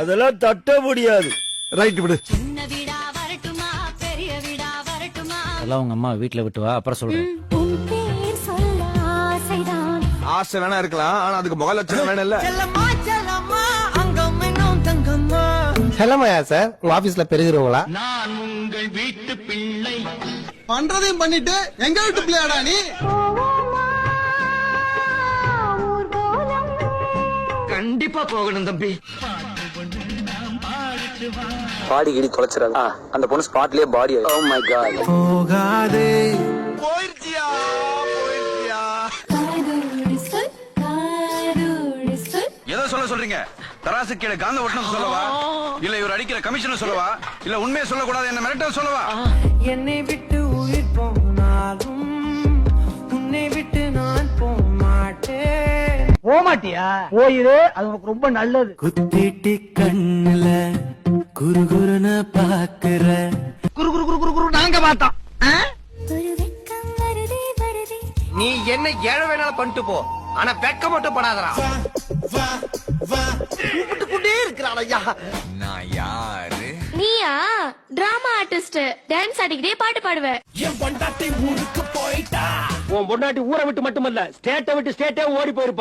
அதெல்லாம் தட்ட முடியாது. ரைட் விடு. அதெல்லாம் உங்க அம்மா வீட்டுல விட்டு வா, அப்புறம் சொல்றேன். ஆசை வேணா இருக்கலாம், ஆனா அதுக்கு முக லட்சணம் வேணும் இல்ல. செல்லமையா சார், உங்க ஆபீஸ்ல பெருகிறவங்களா? நான் உங்கள் வீட்டு பிள்ளை. பண்றதையும் பண்ணிட்டு எங்க வீட்டு பிள்ளையாடா நீ? கண்டிப்பா போகணும் தம்பி. பாடி கிடி தொலைச்சிடாத. அந்த பொண்ணு ஸ்பாட்லயே பாடி. Oh my God. போகாதே. போயிடுச்சியா போயிடுச்சியா. எதை சொல்றீங்க? தராசு கீழே காந்த ஒட்டணும் சொல்லவா, இல்ல இவர் அடிக்கிற கமிஷன் சொல்லவா, இல்ல உண்மையை சொல்லக்கூடாது என்ன மிரட்ட சொல்லவா? என்னை விட்டு உயிர் போனாலும் உன்னை விட்டு நான் போக மாட்டேன். போமாட்டியா? போயிரு, அது உனக்கு ரொம்ப நல்லது. குத்திட்டு கண்ணுல குறுகுறுன்னு பாக்குற. குரு குரு குரு குரு குரு நாங்க பார்த்தோம். நீ என்ன ஏழை வேணாலும் பண்ணிட்டு போ, ஆனா வெக்க மட்டும் படாதடா. கூப்பிட்டுக்கிட்டே இருக்கிறான் ஐயா. நான் யாரு? நீயா? Drama artist. டான்ஸ் ஆடிக்கிட்டே பாட்டு பாடுவ. உன் பொண்டாட்டி ஊரை விட்டு மட்டுமல்ல, ஸ்டேட்டை விட்டு ஸ்டேட்டே ஓடி போயிருப்பா.